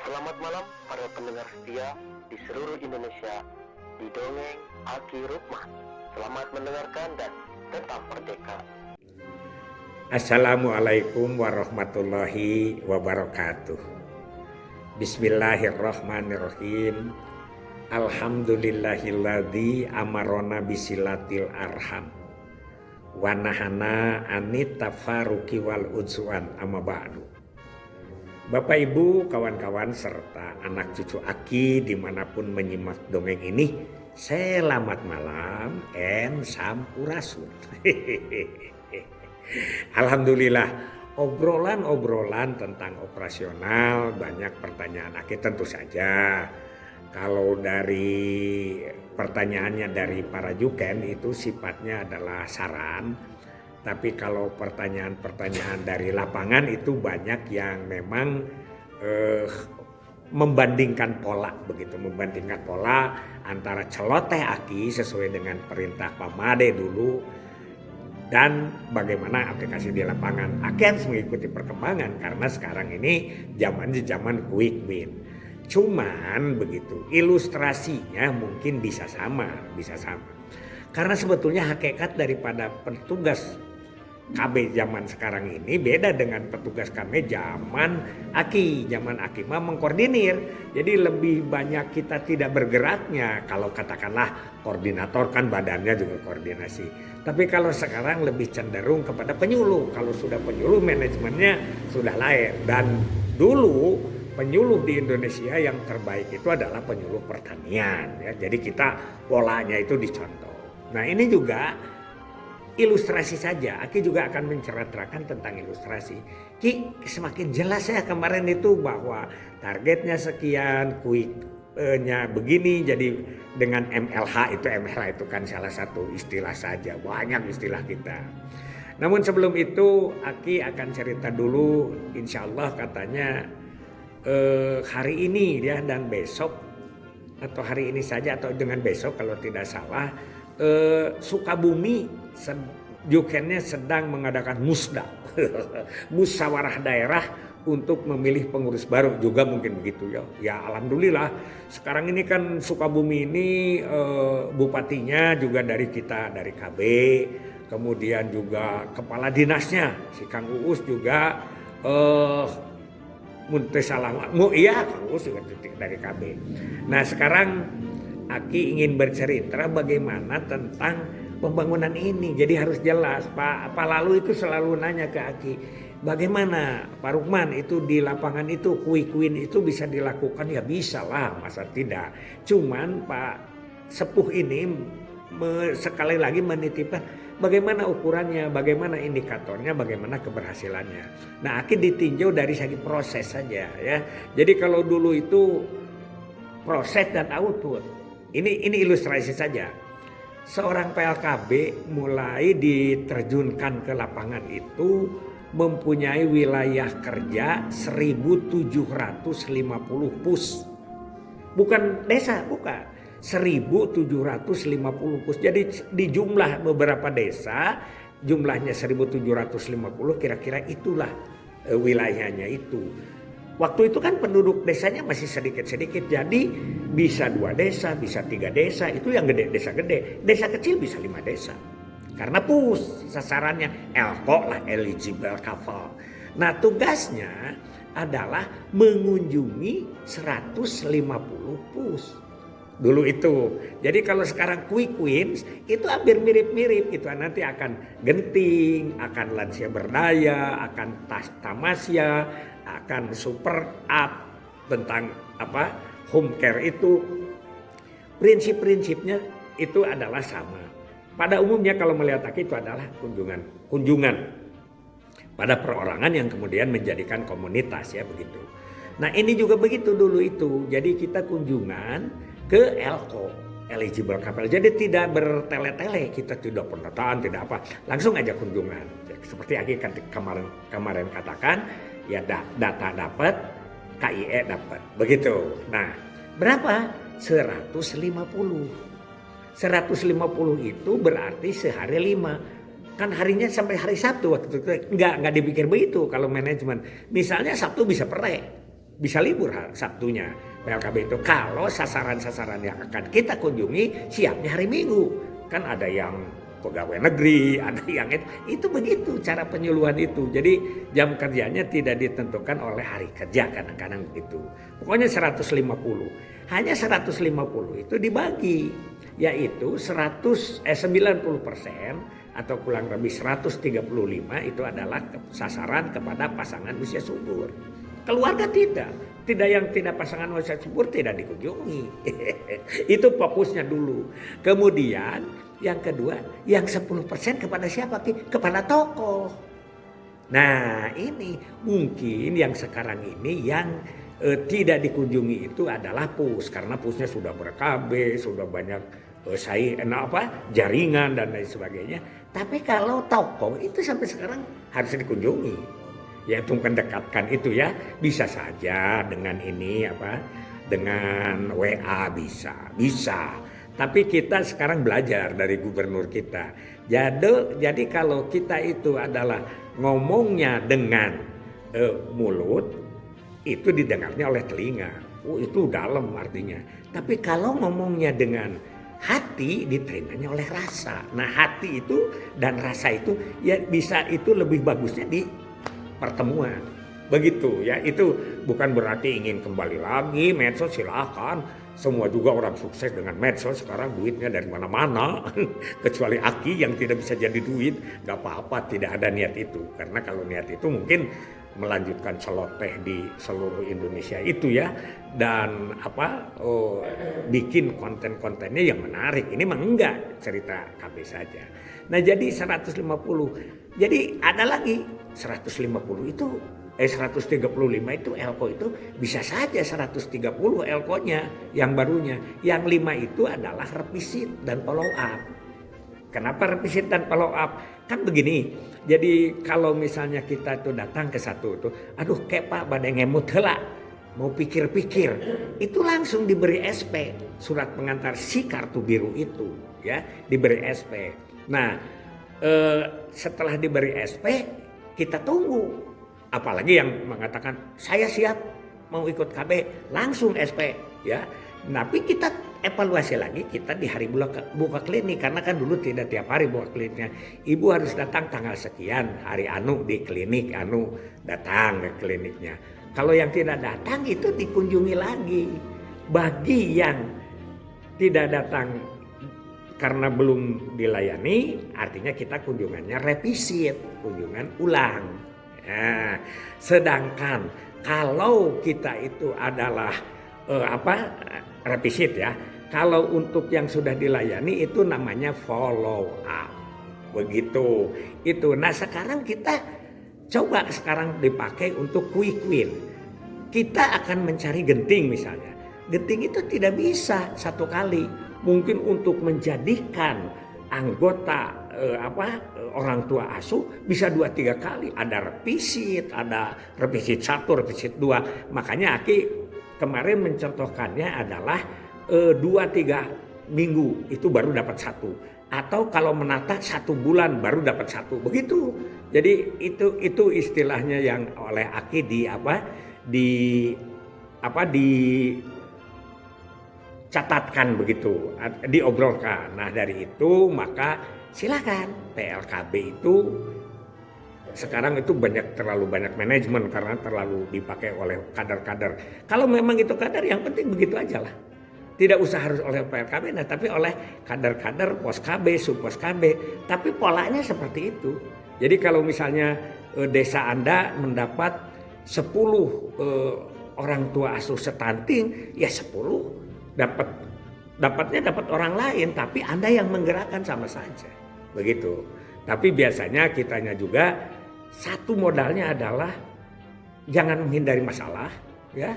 Selamat malam para pendengar setia di seluruh Indonesia di Dongeng Aki Rukman. Selamat mendengarkan dan tetap merdeka. Assalamualaikum warahmatullahi wabarakatuh. Bismillahirrahmanirrahim. Alhamdulillahilladzi amarona bisilatil arham wa nahana anit tafaruqi wal udzuan amma ba'du. Bapak Ibu, kawan-kawan serta anak cucu Aki dimanapun menyimak dongeng ini, selamat malam and sampurasun. Alhamdulillah, obrolan-obrolan tentang operasional banyak pertanyaan Aki tentu saja. Kalau dari pertanyaannya dari para juken itu sifatnya adalah saran. Tapi kalau pertanyaan-pertanyaan dari lapangan itu banyak yang memang membandingkan pola begitu, membandingkan pola antara celoteh Aki sesuai dengan perintah Pak Made dulu dan bagaimana aplikasi di lapangan. Aki harus mengikuti perkembangan karena sekarang ini zaman quick win. Cuman begitu, ilustrasinya mungkin bisa sama. Karena sebetulnya hakikat daripada petugas KB zaman sekarang ini beda dengan petugas KB zaman Aki. Zaman Aki mah mengkoordinir. Jadi lebih banyak kita tidak bergeraknya. Kalau katakanlah koordinator kan badannya juga koordinasi. Tapi kalau sekarang lebih cenderung kepada penyuluh. Kalau sudah penyuluh manajemennya sudah lain. Dan dulu penyuluh di Indonesia yang terbaik itu adalah penyuluh pertanian. Ya. Jadi kita polanya itu dicontoh. Nah ini juga ilustrasi saja. Aki juga akan menceritakan tentang ilustrasi. Ki semakin jelas ya kemarin itu bahwa targetnya sekian, quick-nya begini. Jadi dengan MLH itu kan salah satu istilah saja. Banyak istilah kita. Namun sebelum itu Aki akan cerita dulu, insya Allah katanya hari ini ya dan besok atau hari ini saja atau dengan besok kalau tidak salah Sukabumi jukennya sedang mengadakan musda musyawarah daerah untuk memilih pengurus baru juga mungkin begitu ya. Ya alhamdulillah sekarang ini kan Sukabumi ini bupatinya juga dari kita dari KB, kemudian juga kepala dinasnya si Kang Uus juga iya Kang Uus juga dari KB. Nah sekarang Aki ingin bercerita bagaimana tentang pembangunan ini. Jadi harus jelas. Pak Lalu itu selalu nanya ke Aki, bagaimana Pak Rukman itu di lapangan itu quick win itu bisa dilakukan? Ya bisa lah, masa tidak. Cuman Pak Sepuh ini sekali lagi menitipkan bagaimana ukurannya, bagaimana indikatornya, bagaimana keberhasilannya. Nah Aki ditinjau dari segi proses saja ya. Jadi kalau dulu itu proses dan output. Ini ilustrasi saja. Seorang PLKB mulai diterjunkan ke lapangan itu mempunyai wilayah kerja 1.750 pus. Bukan desa, bukan. 1.750 pus. Jadi di jumlah beberapa desa, jumlahnya 1.750 kira-kira itulah wilayahnya itu. Waktu itu kan penduduk desanya masih sedikit-sedikit, jadi bisa 2 desa, bisa 3 desa, itu yang gede, desa gede. Desa kecil bisa 5 desa. Karena pus, sasarannya ELCO lah, eligible couple. Nah tugasnya adalah mengunjungi 150 pus. Dulu itu. Jadi kalau sekarang quick wins itu hampir mirip-mirip gitu. Nanti akan genting, akan lansia berdaya, akan tamasya, akan super up tentang home care itu. Prinsip-prinsipnya itu adalah sama. Pada umumnya kalau melihat Aki itu adalah kunjungan pada perorangan yang kemudian menjadikan komunitas ya begitu. Nah ini juga begitu dulu itu. Jadi kita kunjungan ke ELCO, eligible couple. Jadi tidak bertele-tele, kita tidak pendataan, tidak apa. Langsung aja kunjungan. Ya, seperti Aki kemarin katakan, ya data dapat, KIE dapat. Begitu. Nah, berapa? 150. 150 itu berarti sehari 5. Kan harinya sampai hari Sabtu waktu itu. Enggak dipikir begitu kalau manajemen. Misalnya Sabtu bisa perek. bisa libur Sabtunya PLKB itu kalau sasaran-sasaran yang akan kita kunjungi siapnya hari Minggu. Kan ada yang pegawai negeri, ada yang itu begitu cara penyuluhan itu. Jadi jam kerjanya tidak ditentukan oleh hari kerja, kadang-kadang begitu. Pokoknya 150. Hanya 150 itu dibagi, yaitu 90% atau kurang lebih 135 itu adalah sasaran kepada pasangan usia subur. Keluarga tidak yang tidak pasangan usia subur tidak dikunjungi. Itu fokusnya dulu. Kemudian yang kedua, yang 10% kepada siapa? Kepada tokoh. Nah ini mungkin yang sekarang ini yang tidak dikunjungi itu adalah PUS. Karena PUSnya sudah ber-KB, sudah banyak jaringan dan lain sebagainya. Tapi kalau tokoh itu sampai sekarang harus dikunjungi. Yaitu mendekatkan itu ya, bisa saja dengan ini dengan WA bisa. Tapi kita sekarang belajar dari gubernur kita. Jadi kalau kita itu adalah ngomongnya dengan mulut, itu didengarnya oleh telinga. Itu dalam artinya. Tapi kalau ngomongnya dengan hati, diterimanya oleh rasa. Nah hati itu dan rasa itu ya bisa itu lebih bagusnya di pertemuan. Begitu ya, itu bukan berarti ingin kembali lagi medsos, silakan. Semua juga orang sukses dengan medsos, sekarang duitnya dari mana-mana. Kecuali Aki yang tidak bisa jadi duit, gak apa-apa, tidak ada niat itu. Karena kalau niat itu mungkin melanjutkan celoteh di seluruh Indonesia itu ya. Dan bikin konten-kontennya yang menarik. Ini mah enggak, cerita KB saja. Nah jadi 150. Jadi ada lagi 150 itu 135 itu elko itu bisa saja 130 elkonya yang barunya. Yang 5 itu adalah revisit dan follow up. Kenapa revisit dan follow up? Kan begini. Jadi kalau misalnya kita itu datang ke satu itu, aduh kayak Pak badai ngemut heula, mau pikir-pikir, itu langsung diberi SP, surat pengantar si kartu biru itu ya, diberi SP. Nah, setelah diberi SP kita tunggu. Apalagi yang mengatakan saya siap mau ikut KB, langsung SP ya. Tapi kita evaluasi lagi kita di hari buka klinik, karena kan dulu tidak tiap hari buka kliniknya. Ibu harus datang tanggal sekian, hari anu di klinik anu datang ke kliniknya. Kalau yang tidak datang itu dikunjungi lagi. Bagi yang tidak datang karena belum dilayani, artinya kita kunjungannya revisit, kunjungan ulang. Nah, sedangkan kalau kita itu adalah revisit ya. Kalau untuk yang sudah dilayani itu namanya follow up. Begitu. Itu. Nah, sekarang kita coba dipakai untuk quick win. Kita akan mencari genting misalnya. Genting itu tidak bisa satu kali. Mungkin untuk menjadikan anggota orang tua asuh bisa 2-3 kali. Ada revisit 1, revisit 2. Makanya Aki kemarin mencontohkannya adalah 2-3 minggu itu baru dapat 1. Atau kalau menata 1 bulan baru dapat 1. Begitu. Jadi itu istilahnya yang oleh Aki dicatatkan begitu, diobrolkan. Nah dari itu maka silakan PLKB itu sekarang itu terlalu banyak manajemen karena terlalu dipakai oleh kader-kader. Kalau memang itu kader yang penting begitu aja lah. Tidak usah harus oleh PLKB, nah tapi oleh kader-kader pos KB, subpos KB. Tapi polanya seperti itu. Jadi kalau misalnya desa Anda mendapat 10 orang tua asuh stunting, ya 10 dapatnya orang lain, tapi Anda yang menggerakkan sama saja. Begitu. Tapi biasanya kitanya juga satu modalnya adalah jangan menghindari masalah ya.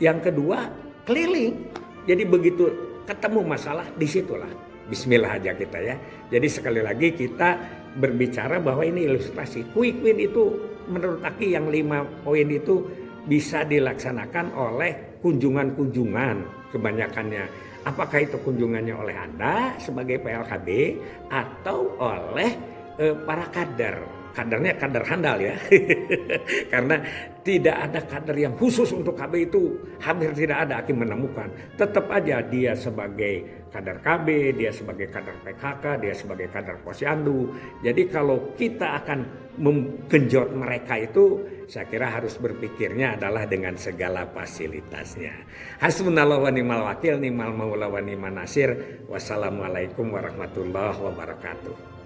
Yang kedua keliling. Jadi begitu ketemu masalah disitulah bismillah aja kita ya. Jadi sekali lagi kita berbicara bahwa ini ilustrasi. Quick win itu menurut Aki yang 5 poin itu bisa dilaksanakan oleh kunjungan-kunjungan kebanyakannya. Apakah itu kunjungannya oleh Anda sebagai PLKB atau oleh para kader kadernya kader handal ya. Karena tidak ada kader yang khusus untuk KB itu, hampir tidak ada Aki menemukan. Tetap aja dia sebagai kader KB, dia sebagai kader PKK, dia sebagai kader Posyandu. Jadi kalau kita akan menggenjot mereka itu, saya kira harus berpikirnya adalah dengan segala fasilitasnya. Hasbunallah wa ni'mal wakil, ni'mal maula wa ni'man nasir. Wassalamualaikum warahmatullahi wabarakatuh.